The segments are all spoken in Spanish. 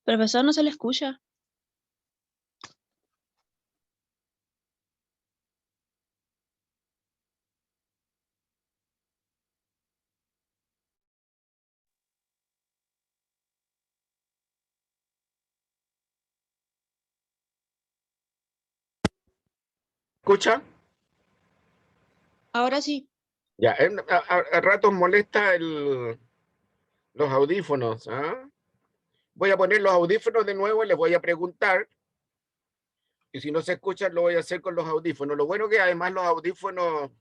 Profesor, no se le escucha. ¿Escucha? Ahora sí. Ya, a ratos molesta los audífonos. ¿Ah? Voy a poner los audífonos de nuevo y les voy a preguntar. Y si no se escuchan, lo voy a hacer con los audífonos. Lo bueno que además los audífonos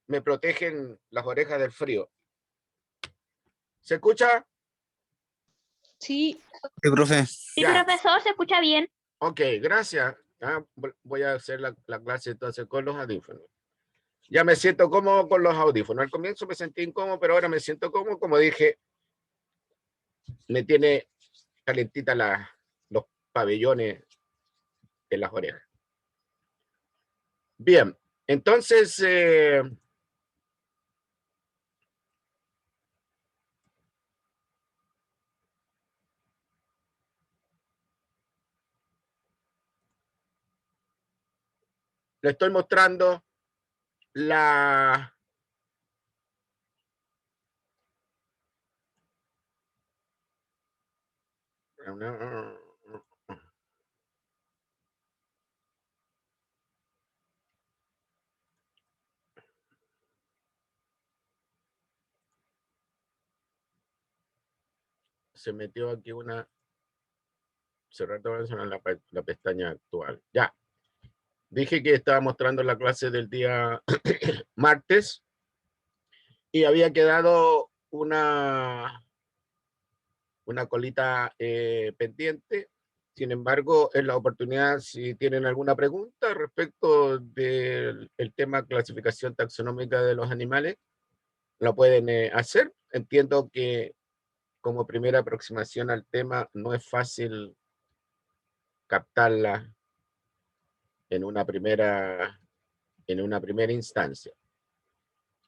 me protegen las orejas del frío. ¿Se escucha? Sí. Sí, profe. Sí, Ya. profesor, se escucha bien. Ok, gracias. Voy a hacer la clase entonces con los audífonos. Ya me siento cómodo con los audífonos. Al comienzo me sentí incómodo, pero ahora me siento cómodo. Como dije, me tiene calentita los pabellones en las orejas. Bien, entonces... le estoy mostrando la... Se metió aquí una... Cerrar la pestaña actual. Ya. Dije que estaba mostrando la clase del día martes y había quedado una colita pendiente. Sin embargo, en la oportunidad, si tienen alguna pregunta respecto del tema clasificación taxonómica de los animales, lo pueden hacer. Entiendo que como primera aproximación al tema no es fácil captarla en una primera instancia.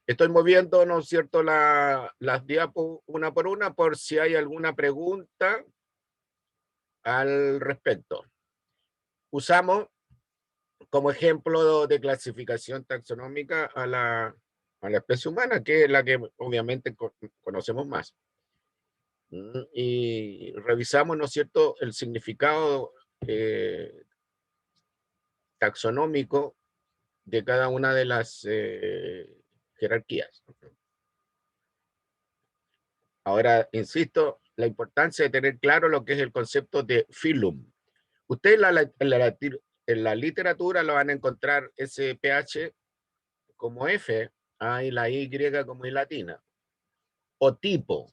Estoy moviendo, ¿no es cierto?, las diapos una por una por si hay alguna pregunta al respecto. Usamos como ejemplo de clasificación taxonómica a la especie humana, que es la que obviamente conocemos más. Y revisamos, ¿no es cierto?, el significado taxonómico de cada una de las jerarquías. Ahora, insisto, la importancia de tener claro lo que es el concepto de filum. Ustedes en la literatura lo van a encontrar ese pH como F, y la Y como I latina, o tipo.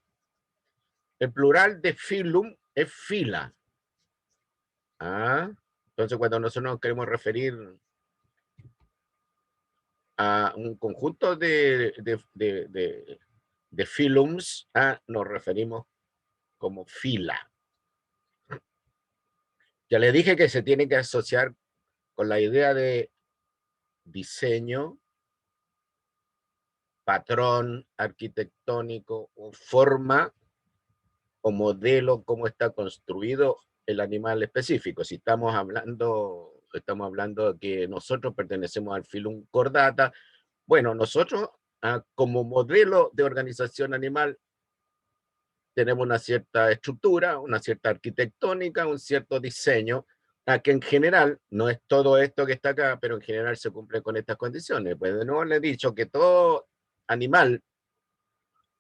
El plural de filum es fila. Entonces, cuando nosotros nos queremos referir a un conjunto de filums, nos referimos como fila. Ya les dije que se tiene que asociar con la idea de diseño, patrón arquitectónico o forma o modelo, cómo está construido el animal específico. Si estamos hablando de que nosotros pertenecemos al filum Chordata, bueno, nosotros como modelo de organización animal tenemos una cierta estructura, una cierta arquitectónica, un cierto diseño, que en general, no es todo esto que está acá, pero en general se cumple con estas condiciones. Pues de nuevo le he dicho que todo animal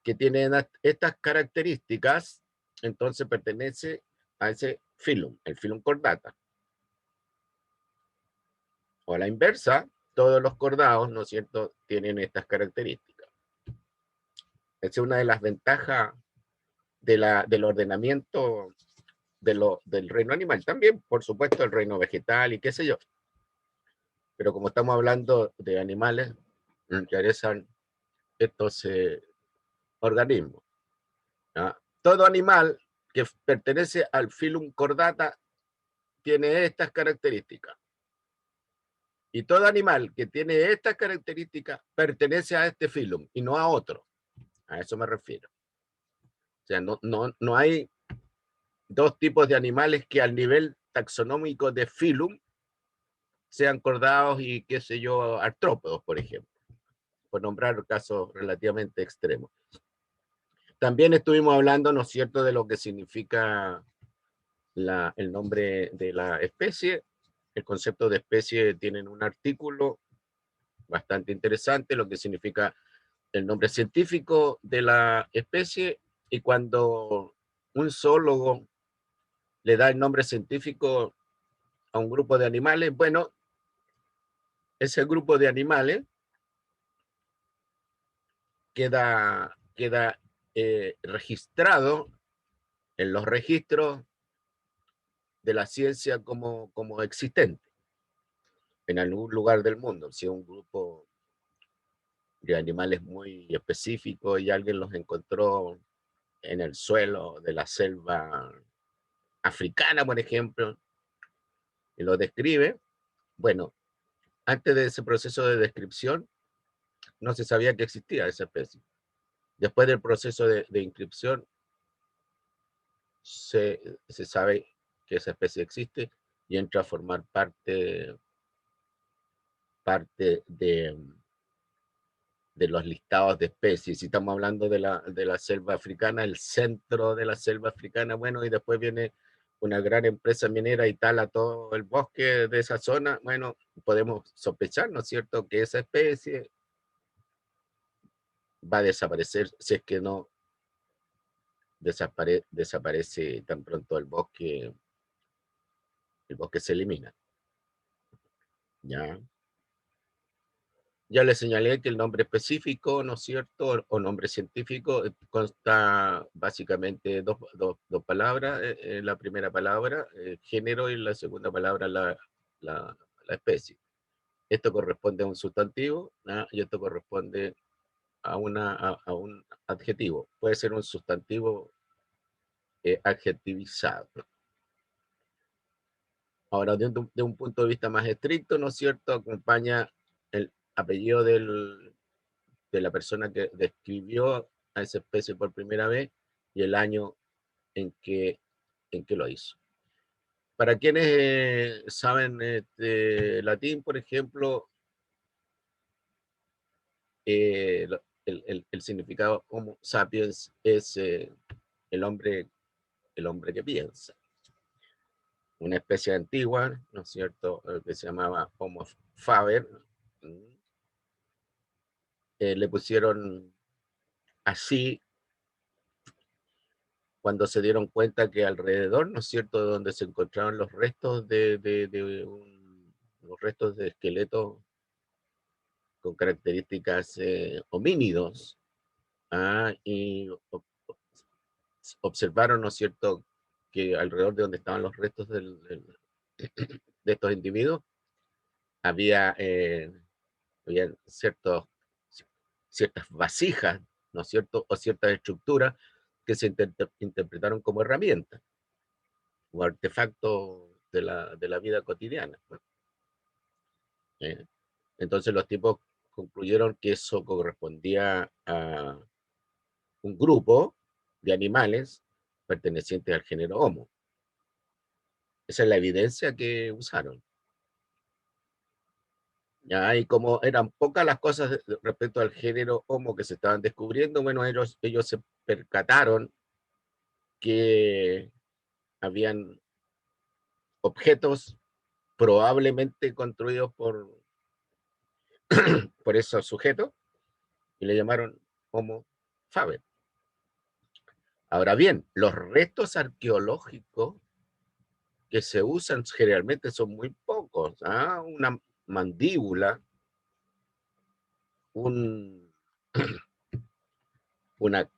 que tiene estas características, entonces pertenece a ese filum, el filum Chordata. O a la inversa, todos los cordados, ¿no es cierto?, tienen estas características. Esa es una de las ventajas del ordenamiento del reino animal. También, por supuesto, el reino vegetal y qué sé yo. Pero como estamos hablando de animales, me interesan estos organismos. Todo animal que pertenece al filum Chordata tiene estas características. Y todo animal que tiene estas características pertenece a este filum y no a otro. A eso me refiero. O sea, no hay dos tipos de animales que al nivel taxonómico de Phylum sean cordados y, qué sé yo, artrópodos, por ejemplo, por nombrar casos relativamente extremos. También estuvimos hablando, ¿no es cierto?, de lo que significa el nombre de la especie. El concepto de especie tiene un artículo bastante interesante, lo que significa el nombre científico de la especie, y cuando un zoólogo le da el nombre científico a un grupo de animales, bueno, ese grupo de animales queda registrado en los registros de la ciencia como existente en algún lugar del mundo. Si un grupo de animales muy específicos y alguien los encontró en el suelo de la selva africana, por ejemplo, y lo describe, bueno, antes de ese proceso de descripción no se sabía que existía esa especie. Después del proceso de inscripción se sabe que esa especie existe y entra a formar parte de los listados de especies. Si estamos hablando de la selva africana, el centro de la selva africana, bueno, y después viene una gran empresa minera y tala todo el bosque de esa zona, bueno, podemos sospechar, ¿no es cierto?, que esa especie va a desaparecer si es que no desaparece tan pronto el bosque se elimina. ¿Ya? Ya le señalé que el nombre específico, ¿no es cierto?, o nombre científico, consta básicamente dos palabras. La primera palabra, género, y la segunda palabra, la especie. Esto corresponde a un sustantivo, ¿ah? Y esto corresponde a un adjetivo. Puede ser un sustantivo adjetivizado. Ahora, de un punto de vista más estricto, ¿no es cierto?, acompaña el apellido de la persona que describió a esa especie por primera vez y el año en que, lo hizo. Para quienes saben latín, por ejemplo, el significado Homo sapiens es el hombre que piensa. Una especie antigua, ¿no es cierto?, que se llamaba Homo faber, le pusieron así cuando se dieron cuenta que alrededor, ¿no es cierto?, de donde se encontraban los restos los restos de esqueletos con características homínidos, y observaron, ¿no es cierto?, que alrededor de donde estaban los restos de estos individuos había, había ciertas vasijas, ¿no es cierto?, o ciertas estructuras que se interpretaron como herramientas o artefactos de la vida cotidiana. ¿Eh? Entonces los tipos concluyeron que eso correspondía a un grupo de animales pertenecientes al género Homo. Esa es la evidencia que usaron. ¿Ya? Y como eran pocas las cosas respecto al género Homo que se estaban descubriendo, bueno, ellos se percataron que habían objetos probablemente construidos por esos sujetos y le llamaron Homo faber. Ahora bien, los restos arqueológicos que se usan generalmente son muy pocos. Una mandíbula, un, una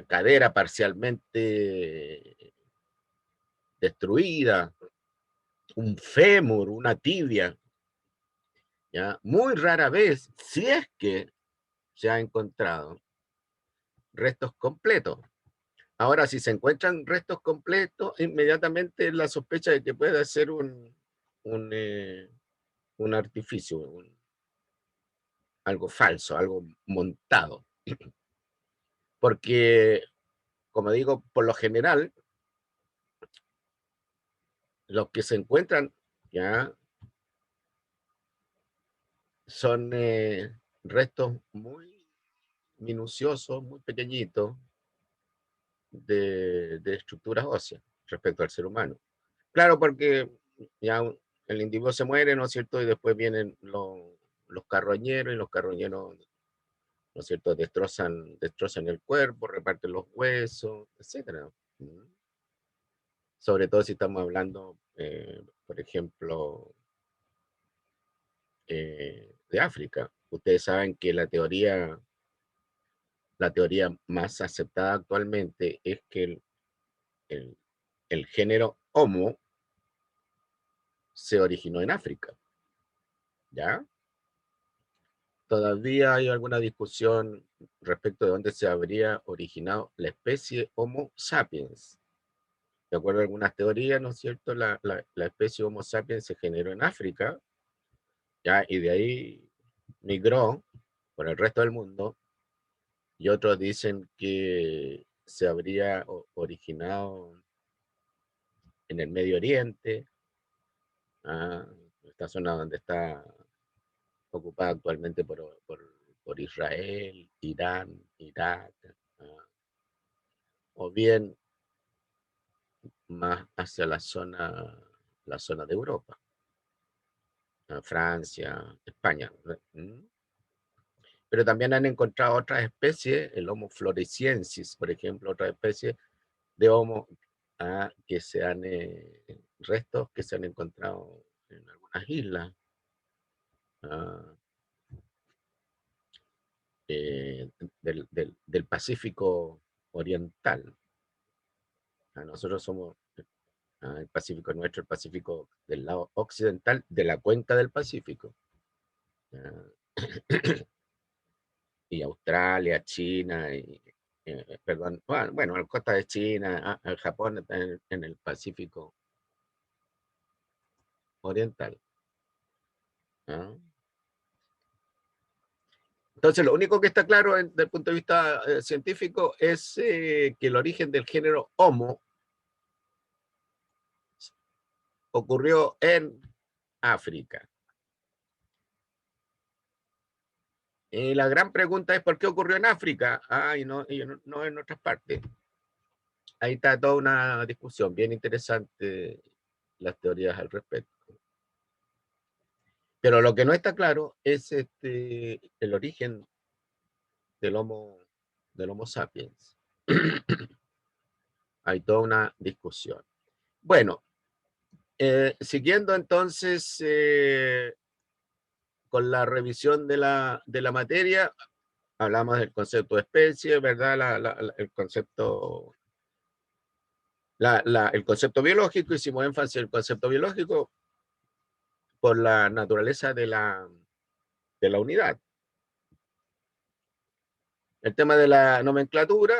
cadera parcialmente destruida, un fémur, una tibia. ¿Ya? Muy rara vez, si es que se ha encontrado restos completos. Ahora, si se encuentran restos completos, inmediatamente la sospecha de que pueda ser un artificio, algo falso, algo montado. Porque, como digo, por lo general, los que se encuentran ya son restos muy minuciosos, muy pequeñitos de estructuras óseas respecto al ser humano. Claro, porque ya el individuo se muere, ¿no es cierto? Y después vienen los carroñeros, y los carroñeros, ¿no es cierto?, destrozan el cuerpo, reparten los huesos, etcétera. Sobre todo si estamos hablando, por ejemplo, de África. Ustedes saben que la teoría más aceptada actualmente es que el, el género Homo se originó en África, ¿ya? Todavía hay alguna discusión respecto de dónde se habría originado la especie Homo sapiens. De acuerdo a algunas teorías, ¿no es cierto? La especie Homo sapiens se generó en África, ¿ya? Y de ahí migró por el resto del mundo, y otros dicen que se habría originado en el Medio Oriente, ¿ah? Esta zona donde está ocupada actualmente por Israel, Irán, Irak, ¿ah? O bien más hacia la zona de Europa, Francia, España. Pero también han encontrado otras especies, el Homo floresiensis, por ejemplo, otra especie de Homo, que se han, restos que se han encontrado en algunas islas ah, eh, del Pacífico Oriental. Nosotros somos el Pacífico nuestro, el Pacífico del lado occidental de la cuenca del Pacífico. Y Australia, China, perdón, bueno, la costa de China, el Japón está en el Pacífico Oriental. ¿Ah? Entonces, lo único que está claro desde el punto de vista científico es que el origen del género Homo ocurrió en África. Y la gran pregunta es ¿por qué ocurrió en África? Y no en otras partes. Ahí está toda una discusión bien interesante, las teorías al respecto. Pero lo que no está claro es el origen del Homo sapiens. Hay toda una discusión. Bueno, siguiendo entonces con la revisión de la materia, hablamos del concepto de especie, ¿verdad? El concepto biológico, hicimos énfasis en el concepto biológico por la naturaleza de la unidad. El tema de la nomenclatura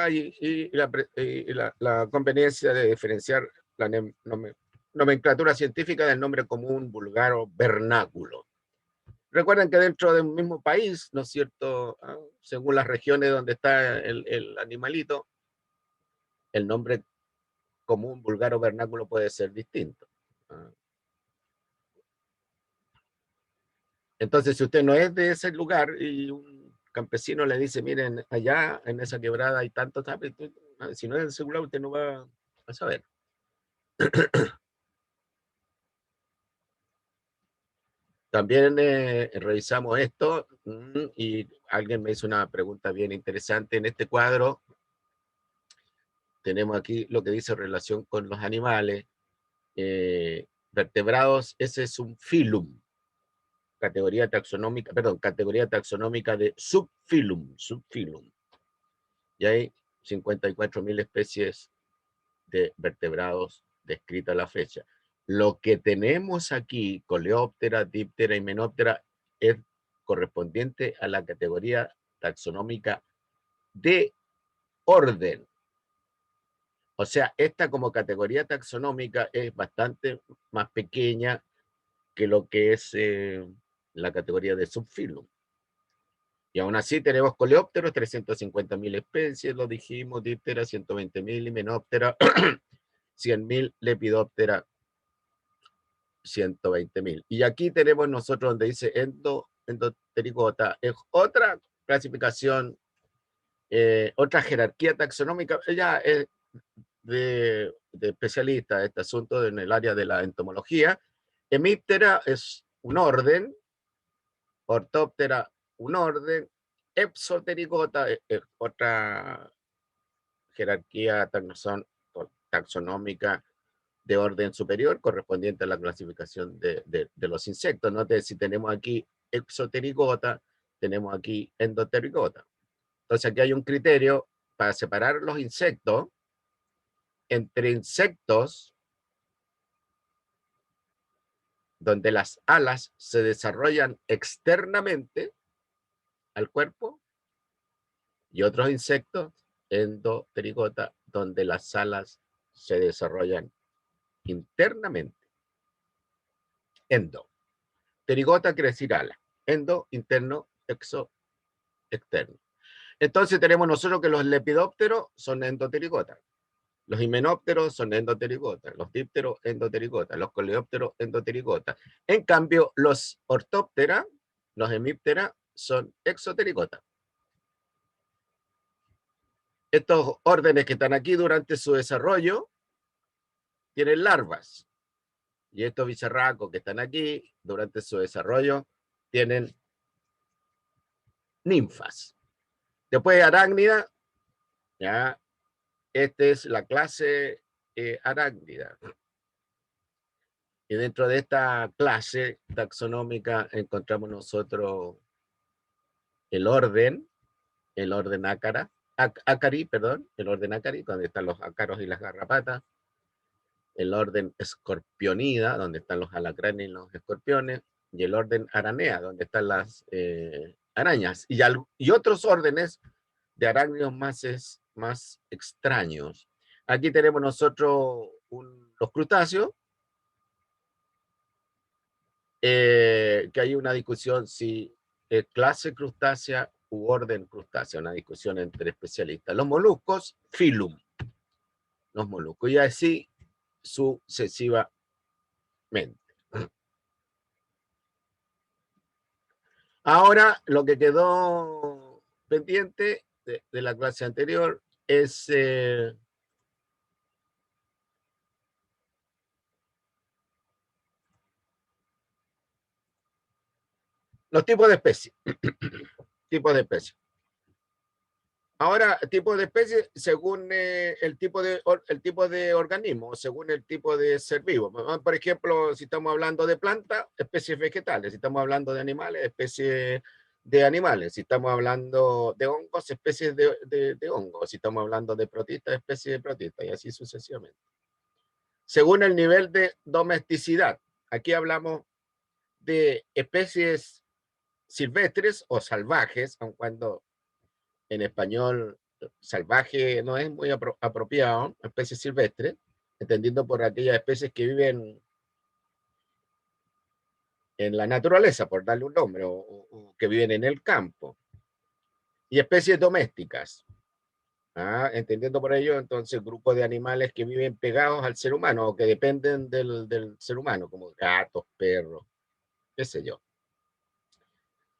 y la conveniencia de diferenciar la nomenclatura científica del nombre común, vulgar o vernáculo. Recuerden que dentro de un mismo país, ¿no es cierto?, según las regiones donde está el animalito, el nombre común, vulgar o vernáculo puede ser distinto. Entonces, si usted no es de ese lugar y un campesino le dice, miren, allá en esa quebrada hay tantos, si no es de ese lugar, usted no va a saber. También revisamos esto y alguien me hizo una pregunta bien interesante. En este cuadro tenemos aquí lo que dice relación con los animales. Vertebrados, ese es un filum. Categoría taxonómica de subfilum. Y hay 54.000 especies de vertebrados descritas a la fecha. Lo que tenemos aquí, Coleóptera, Díptera y Menóptera, es correspondiente a la categoría taxonómica de orden. O sea, esta como categoría taxonómica es bastante más pequeña que lo que es la categoría de subfilum. Y aún así tenemos coleópteros, 350.000 especies, lo dijimos, díptera, 120.000 y menóptera, 100.000, lepidóptera, 120.000. Y aquí tenemos nosotros donde dice endotericota. Es otra clasificación, otra jerarquía taxonómica. Ella es de especialista este asunto en el área de la entomología. Hemíptera es un orden, Ortóptera un orden, Epsotericota es otra jerarquía taxonómica de orden superior correspondiente a la clasificación de los insectos. Note, si tenemos aquí Exotericota, tenemos aquí Endotericota. Entonces aquí hay un criterio para separar los insectos entre insectos donde las alas se desarrollan externamente al cuerpo y otros insectos, Endotericota, donde las alas se desarrollan internamente. Endo. Terigota quiere decir ala. Endo, interno, exo, externo. Entonces tenemos nosotros que los lepidópteros son endoterigotas. Los himenópteros son endoterigotas. Los dípteros, endoterigotas. Los coleópteros, endoterigotas. En cambio, los ortóptera, los hemíptera, son exoterigotas. Estos órdenes que están aquí durante su desarrollo tienen larvas. Y estos bicerracos que están aquí durante su desarrollo tienen ninfas. Después arácnida, ya, esta es la clase arácnida. Y dentro de esta clase taxonómica encontramos nosotros el orden ácari, el orden ácari, donde están los ácaros y las garrapatas, el orden escorpionida, donde están los alacranes y los escorpiones, y el orden aranea, donde están las arañas, y otros órdenes de arácnidos más extraños. Aquí tenemos nosotros los crustáceos, que hay una discusión si es clase crustácea u orden crustácea, una discusión entre especialistas. Los moluscos, filum, los moluscos, y así sucesivamente. Ahora, lo que quedó pendiente de la clase anterior es los tipos de especies. Tipos de especies. Ahora, tipos de especies según el tipo de organismo, según el tipo de ser vivo. Por ejemplo, si estamos hablando de plantas, especies vegetales. Si estamos hablando de animales, especies de animales. Si estamos hablando de hongos, especies de hongos. Si estamos hablando de protistas, especies de protistas, y así sucesivamente. Según el nivel de domesticidad. Aquí hablamos de especies silvestres o salvajes, aun cuando en español salvaje no es muy apropiado, especies silvestres, entendiendo por aquellas especies que viven en la naturaleza, por darle un nombre, o que viven en el campo. Y especies domésticas, entendiendo por ello entonces grupos de animales que viven pegados al ser humano o que dependen del ser humano, como gatos, perros, qué sé yo.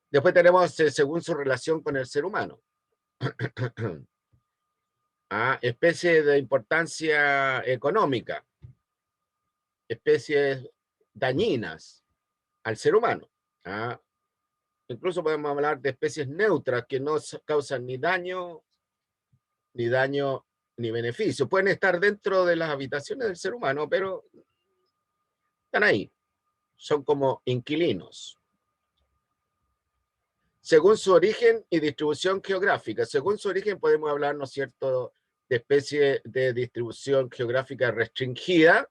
Después tenemos según su relación con el ser humano. Especies de importancia económica, especies dañinas al ser humano. Incluso podemos hablar de especies neutras que no causan ni daño ni beneficio. Pueden estar dentro de las habitaciones del ser humano, pero están ahí. Son como inquilinos. Según su origen y distribución geográfica. Según su origen podemos hablar, ¿no es cierto?, de especies de distribución geográfica restringida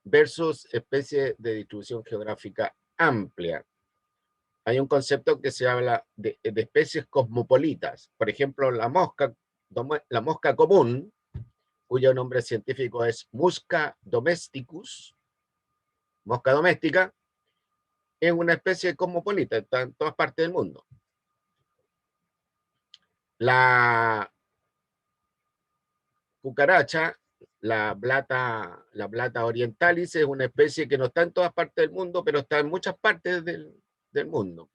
versus especies de distribución geográfica amplia. Hay un concepto que se habla de especies cosmopolitas. Por ejemplo, la mosca común, cuyo nombre científico es Musca domesticus, mosca doméstica, es una especie cosmopolita, está en todas partes del mundo. La cucaracha, la blata orientalis es una especie que no está en todas partes del mundo, pero está en muchas partes del mundo.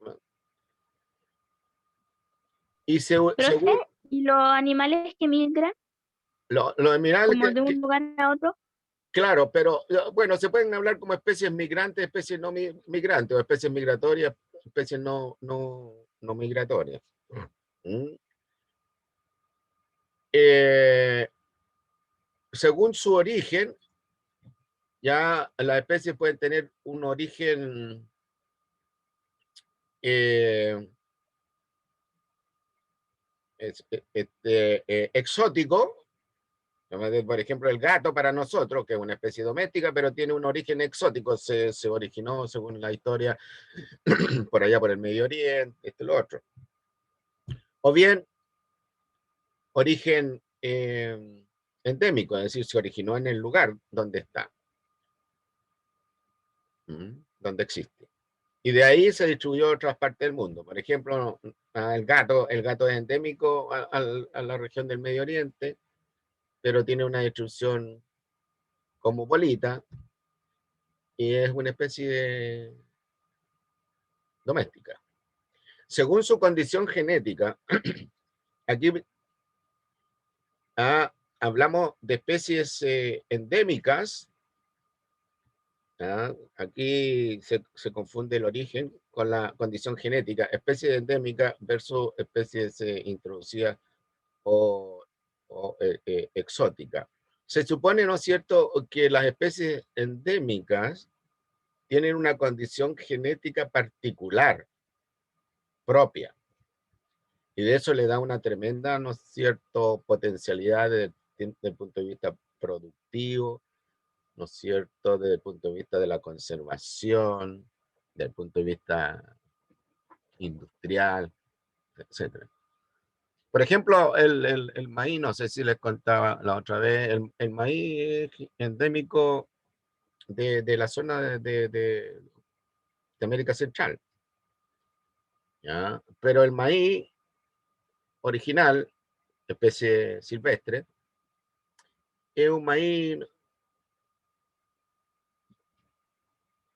Y Profe, según ¿y los animales que migran los emirales, como de un lugar a otro? claro, pero bueno, se pueden hablar como especies migrantes, especies no migrantes, o especies migratorias, especies no migratorias. ¿Mm? Según su origen, ya las especies pueden tener un origen exótico. Por ejemplo, el gato para nosotros, que es una especie doméstica, pero tiene un origen exótico, se originó, según la historia, por allá por el Medio Oriente, esto y lo otro. O bien, origen endémico, es decir, se originó en el lugar donde está, donde existe. Y de ahí se distribuyó a otras partes del mundo. Por ejemplo, el gato es endémico a la región del Medio Oriente, pero tiene una distribución como bolita, y es una especie doméstica. Según su condición genética, aquí hablamos de especies endémicas. Aquí se confunde el origen con la condición genética, especies endémicas versus especies introducidas o exóticas. Se supone, ¿no es cierto?, que las especies endémicas tienen una condición genética particular, propia, y de eso le da una tremenda, ¿no es cierto?, potencialidad desde el punto de vista productivo, ¿no es cierto?, desde el punto de vista de la conservación, desde el punto de vista industrial, etcétera. Por ejemplo, el maíz, no sé si les contaba la otra vez, el maíz es endémico de la zona de América Central, ¿ya? Pero el maíz original, especie silvestre, es un maíz.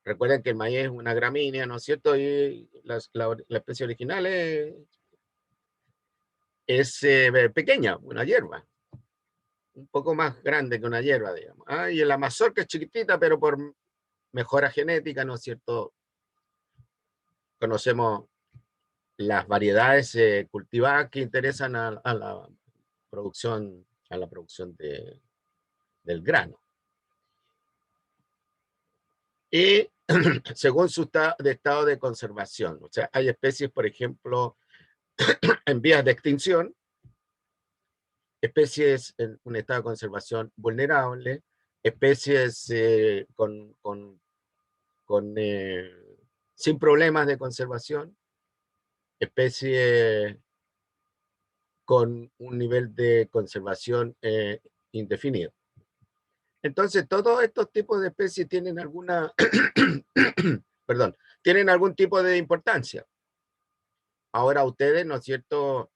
Recuerden que el maíz es una gramínea, ¿no es cierto? Y la especie original es pequeña, una hierba, un poco más grande que una hierba, digamos. Y la mazorca es chiquitita, pero por mejora genética, ¿no es cierto? Conocemos las variedades cultivadas que interesan a la producción, del grano. Y según su estado de conservación, o sea, hay especies, por ejemplo, en vías de extinción, especies en un estado de conservación vulnerable, especies sin problemas de conservación, especies con un nivel de conservación indefinido. Entonces, todos estos tipos de especies tienen perdón, tienen algún tipo de importancia. Ahora a ustedes, ¿no es cierto?,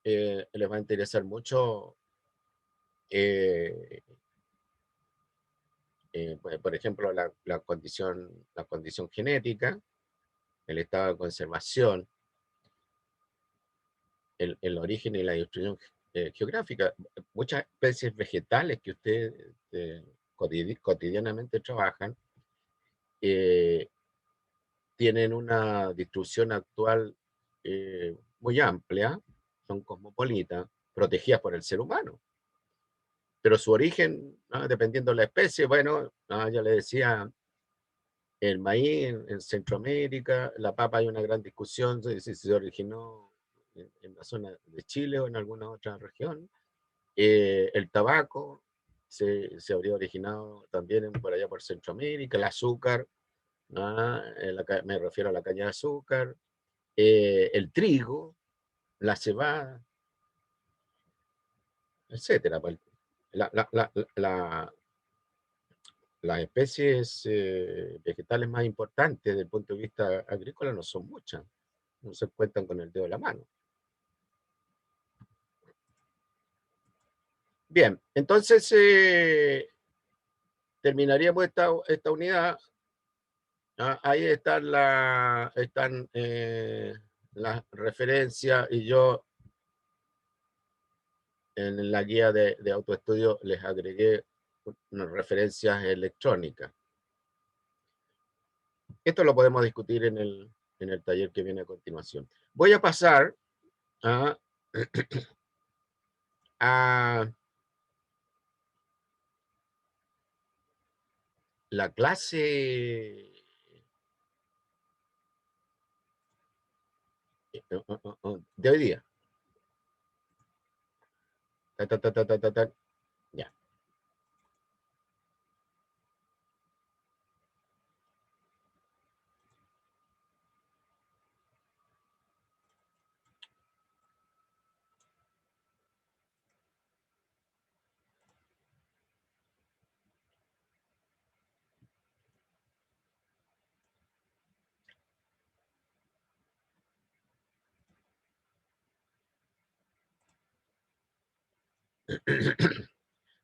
les va a interesar mucho, pues, por ejemplo, la condición genética, el estado de conservación, el origen y la distribución geográfica. Muchas especies vegetales que ustedes cotidianamente trabajan tienen una distribución actual muy amplia, son cosmopolitas, protegidas por el ser humano. Pero su origen, dependiendo de la especie, bueno, ya le decía, el maíz en Centroamérica, la papa, hay una gran discusión de si se originó en la zona de Chile o en alguna otra región. El tabaco se habría originado también por allá por Centroamérica, el azúcar, me refiero a la caña de azúcar, el trigo, la cebada, etcétera. La, la, la, la, las especies vegetales más importantes desde el punto de vista agrícola no son muchas, no se cuentan con el dedo de la mano. Bien, entonces terminaríamos esta unidad. Ahí están las referencias y yo en la guía de autoestudio les agregué unas referencias electrónicas. Esto lo podemos discutir en el taller que viene a continuación. Voy a pasar a la clase de hoy día. Ya.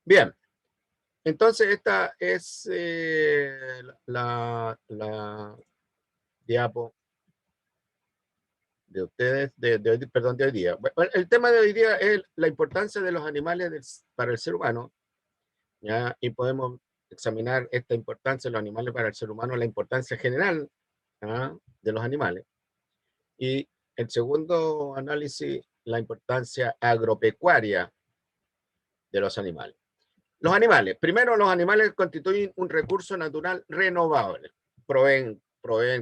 Bien, entonces esta es la diapo de ustedes, perdón, de hoy día. Bueno, el tema de hoy día es la importancia de los animales para el ser humano, ¿ya? Y podemos examinar esta importancia de los animales para el ser humano, la importancia general, ¿ah?, de los animales. Y el segundo análisis, la importancia agropecuaria de los animales. Los animales, primero, los animales constituyen un recurso natural renovable. Proveen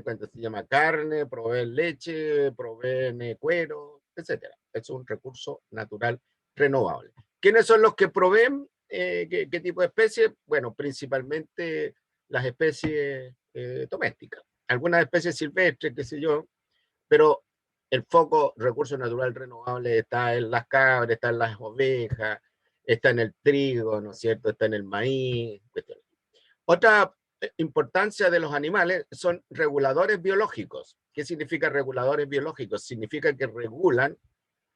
cuando se llama carne, proveen leche, proveen cuero, etc. Es un recurso natural renovable. ¿Quiénes son los que proveen qué tipo de especies? Bueno, principalmente las especies domésticas. Algunas especies silvestres, qué sé yo, pero el foco recurso natural renovable está en las cabras, está en las ovejas, está en el trigo, ¿no es cierto? Está en el maíz. Otra importancia de los animales son reguladores biológicos. ¿Qué significa reguladores biológicos? Significa que regulan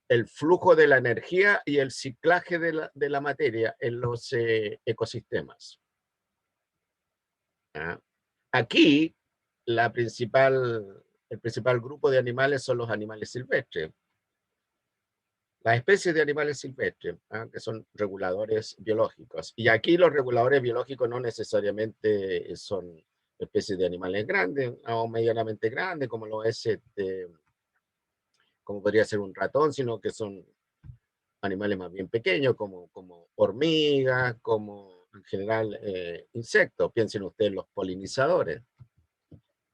el flujo de la energía y el ciclaje de la materia en los ecosistemas. ¿Ah? Aquí el principal grupo de animales son los animales silvestres. Las especies de animales silvestres, que son reguladores biológicos. Y aquí los reguladores biológicos no necesariamente son especies de animales grandes o medianamente grandes, como lo es como podría ser un ratón, sino que son animales más bien pequeños, como hormigas, como en general insectos. Piensen ustedes en los polinizadores,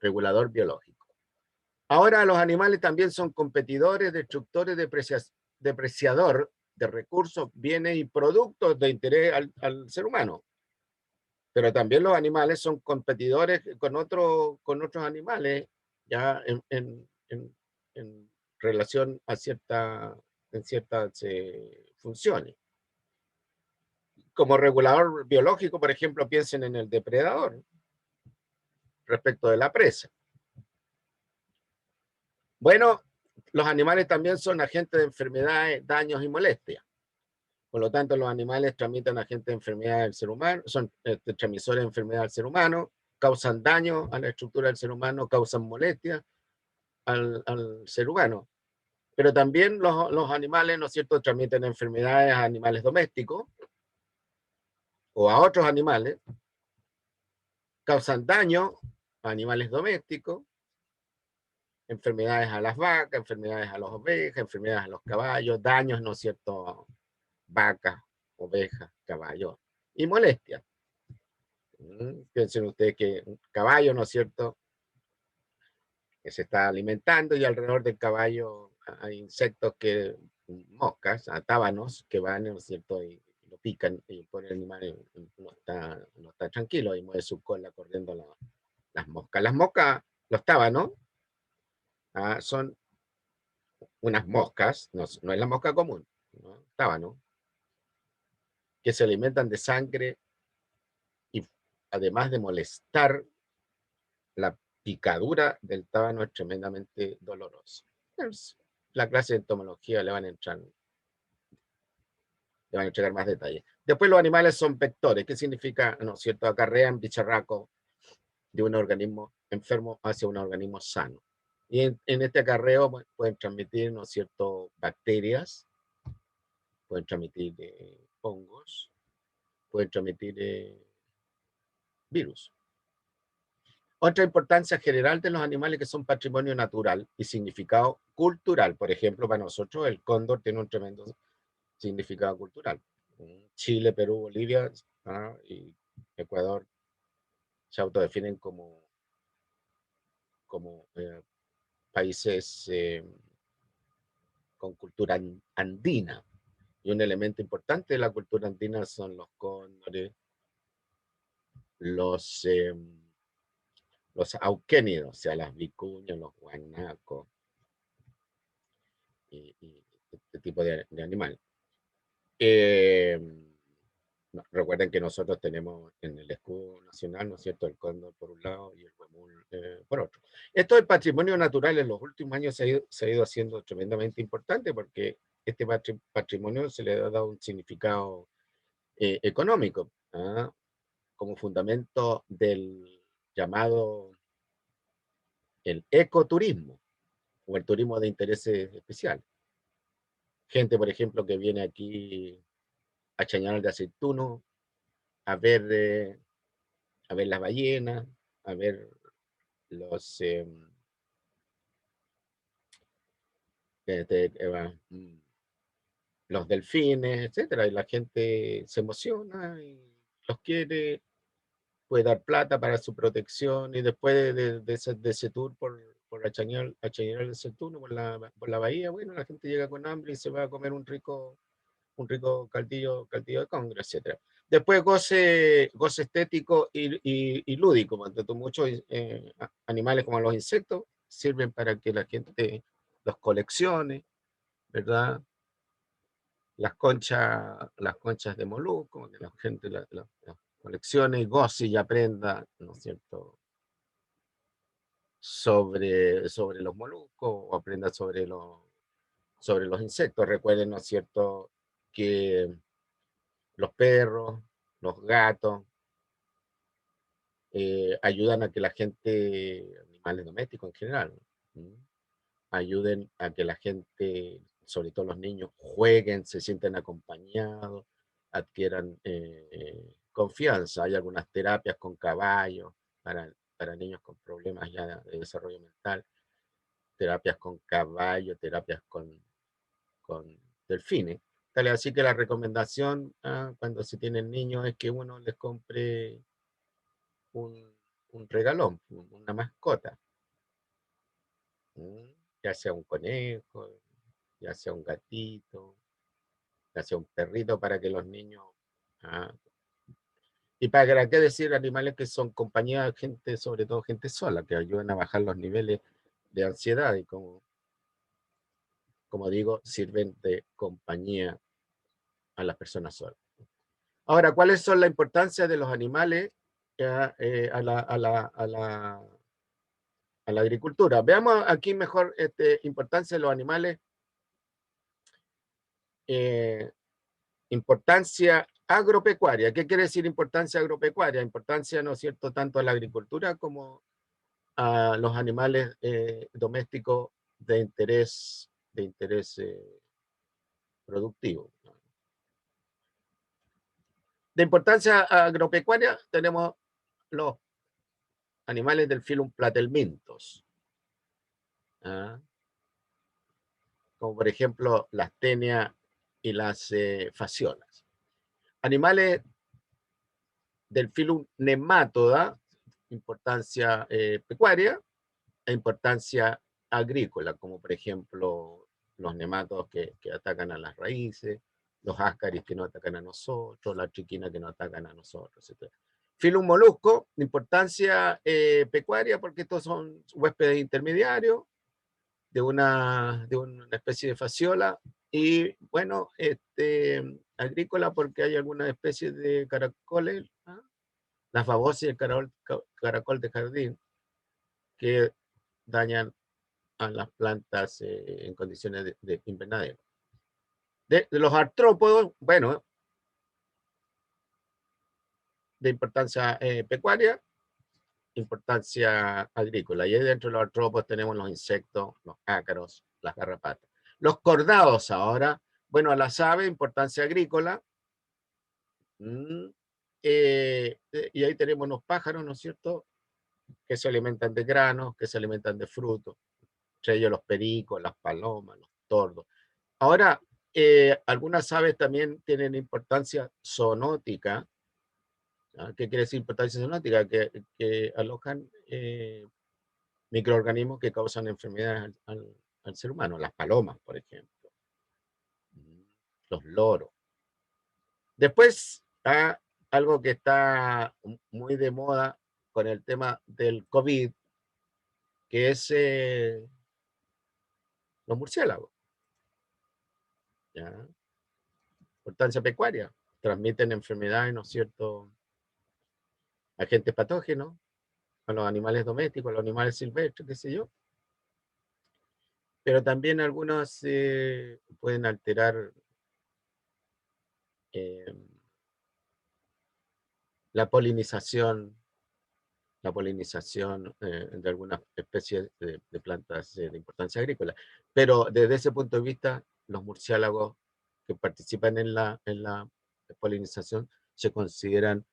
regulador biológico. Ahora los animales también son competidores, destructores, depreciador de recursos, bienes y productos de interés al ser humano. Pero también los animales son competidores con otros animales, ya en relación a ciertas funciones. Como regulador biológico, por ejemplo, piensen en el depredador respecto de la presa. Bueno, los animales también son agentes de enfermedades, daños y molestias. Por lo tanto, los animales transmiten agentes de enfermedad al ser humano, son transmisores de enfermedad al ser humano, causan daño a la estructura del ser humano, causan molestias al ser humano. Pero también los animales, ¿no es cierto?, transmiten enfermedades a animales domésticos o a otros animales, causan daño a animales domésticos, enfermedades a las vacas, enfermedades a las ovejas, enfermedades a los caballos, daños, ¿no es cierto?, vacas, ovejas, caballos, y molestias. Piensen ustedes que un caballo, ¿no es cierto?, que se está alimentando y alrededor del caballo hay insectos moscas, tábanos, que van, ¿no es cierto?, y lo pican y por el animal no está tranquilo y mueve su cola corriendo las moscas. Las moscas, los tábanos, son unas moscas, no es la mosca común, ¿no?, tábano, que se alimentan de sangre y además de molestar, la picadura del tábano es tremendamente dolorosa. La clase de entomología le van a entrar Le van a entregar más detalles. Después los animales son vectores. ¿Qué significa? ¿No es cierto? Acarrean bicharraco de un organismo enfermo hacia un organismo sano. Y en este acarreo pueden transmitir, ¿no es cierto?, bacterias, pueden transmitir hongos, pueden transmitir virus. Otra importancia general de los animales que son patrimonio natural y significado cultural. Por ejemplo, para nosotros el cóndor tiene un tremendo significado cultural. Chile, Perú, Bolivia y Ecuador se autodefinen como países con cultura andina. Y un elemento importante de la cultura andina son los cóndores, los auquénidos, o sea, las vicuñas, los guanacos y este tipo de animal. Recuerden que nosotros tenemos en el escudo nacional, ¿no es cierto?, el cóndor por un lado y el huemul por otro. Esto del patrimonio natural en los últimos años se ha ido haciendo tremendamente importante porque este patrimonio se le ha dado un significado económico, como fundamento del llamado el ecoturismo o el turismo de intereses especiales. Gente, por ejemplo, que viene aquí a Chañaral de Aceituno a ver las ballenas, a ver los los delfines, etcétera, y la gente se emociona y los quiere, puede dar plata para su protección, y después de ese tour por Chañaral de Aceituno, por la bahía, bueno, la gente llega con hambre y se va a comer un rico caldillo de congrio, etc. Después goce estético y lúdico, tanto muchos animales como los insectos sirven para que la gente los coleccione, ¿verdad? Las conchas de molusco, que la gente las coleccione, goce y aprenda, ¿no es cierto?, sobre los moluscos, o aprenda sobre los insectos. Recuerden, ¿no es cierto?, que los perros, los gatos, ayudan a que la gente, animales domésticos en general, ayuden a que la gente, sobre todo los niños, jueguen, se sienten acompañados, adquieran confianza. Hay algunas terapias con caballos para niños con problemas ya de desarrollo mental, terapias con caballo, terapias con delfines. Tal así que la recomendación cuando se tienen niños es que uno les compre un regalón, una mascota, ya sea un conejo, ya sea un gatito, ya sea un perrito, para que los niños... y para qué decir animales que son compañía de gente, sobre todo gente sola, que ayudan a bajar los niveles de ansiedad y como digo, sirven de compañía a las personas solas. Ahora, ¿cuáles son la importancia de los animales a la agricultura? Veamos aquí mejor importancia de los animales. Importancia agropecuaria. ¿Qué quiere decir importancia agropecuaria? Importancia, ¿no es cierto?, tanto a la agricultura como a los animales domésticos de interés productivo. De importancia agropecuaria tenemos los animales del filum Platelmintos, como por ejemplo las tenias y las fasciolas. Animales del filum Nematoda, importancia pecuaria e importancia agrícola, como por ejemplo los nematodos que atacan a las raíces, los ascaris que no atacan a nosotros, las triquinas que no atacan a nosotros, etc. Filum molusco, importancia pecuaria, porque estos son huéspedes intermediarios de una especie de fasciola, y bueno, agrícola, porque hay algunas especies de caracoles, las babosas y el caracol de jardín, que dañan a las plantas en condiciones de invernadero. De los artrópodos, bueno, de importancia pecuaria, importancia agrícola. Y ahí dentro de los artrópodos tenemos los insectos, los ácaros, las garrapatas. Los cordados ahora, bueno, a las aves, importancia agrícola. Y ahí tenemos los pájaros, ¿no es cierto?, que se alimentan de granos, que se alimentan de frutos, entre ellos los pericos, las palomas, los tordos. Ahora, algunas aves también tienen importancia zoonótica. ¿Ah? ¿Qué quiere decir importancia zoonótica? Que alojan microorganismos que causan enfermedades al ser humano, las palomas, por ejemplo, los loros. Después, algo que está muy de moda con el tema del COVID, que es los murciélagos. ¿Ya? Importancia pecuaria. Transmiten enfermedades, ¿no es cierto?, agentes patógenos a los animales domésticos, a los animales silvestres, qué sé yo. Pero también algunos pueden alterar la polinización de algunas especies de plantas de importancia agrícola. Pero desde ese punto de vista, los murciélagos que participan en la polinización se consideran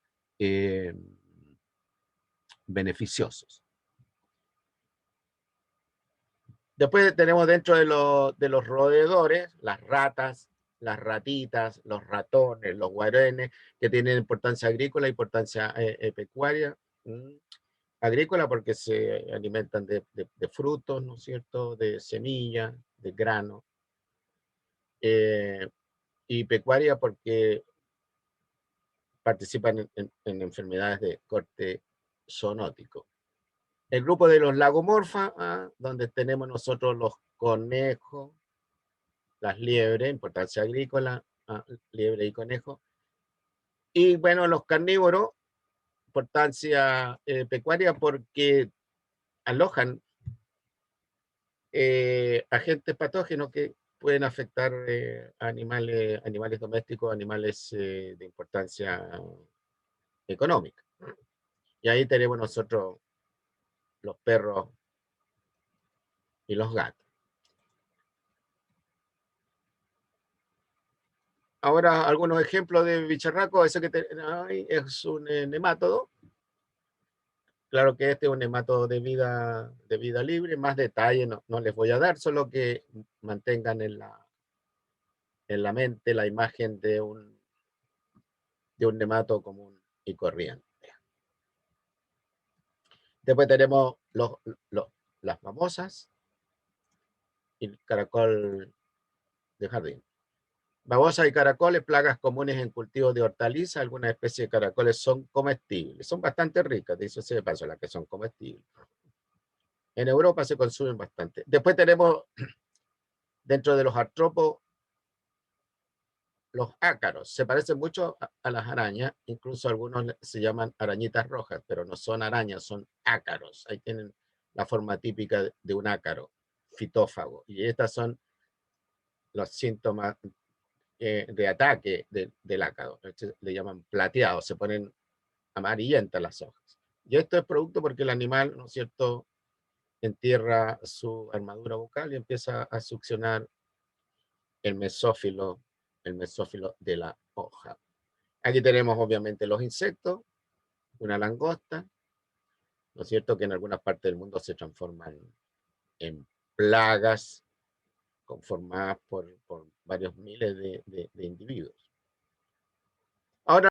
beneficiosos. Después tenemos dentro de los roedores, las ratas, las ratitas, los ratones, los guarenes, que tienen importancia agrícola, importancia pecuaria. Agrícola porque se alimentan de frutos, ¿no es cierto?, de semillas, de grano. Y pecuaria porque participan en enfermedades de corte zoonótico. El grupo de los lagomorfa, donde tenemos nosotros los conejos, las liebres, importancia agrícola, liebre y conejo. Y bueno, los carnívoros, importancia pecuaria porque alojan agentes patógenos que pueden afectar animales domésticos, animales de importancia económica. Y ahí tenemos nosotros los perros y los gatos. Ahora, algunos ejemplos de bicharraco. Ese que es un nemátodo. Claro que este es un nemátodo de vida libre. Más detalle no les voy a dar, solo que mantengan en la mente la imagen de un nemátodo común y corriente. Después tenemos las babosas y el caracol de jardín. Babosas y caracoles, plagas comunes en cultivos de hortalizas. Algunas especies de caracoles son comestibles. Son bastante ricas, dice de paso, las que son comestibles. En Europa se consumen bastante. Después tenemos, dentro de los artrópodos, los ácaros. Se parecen mucho a las arañas. Incluso algunos se llaman arañitas rojas, pero no son arañas, son ácaros. Ahí tienen la forma típica de un ácaro, fitófago. Y estas son los síntomas de ataque del ácaro. Le llaman plateados, se ponen amarillentas las hojas. Y esto es producto porque el animal, ¿no es cierto?, entierra su armadura bucal y empieza a succionar el mesófilo de la hoja. Aquí tenemos obviamente los insectos, una langosta, ¿no es cierto?, que en algunas partes del mundo se transforman en plagas conformadas por varios miles de individuos. Ahora,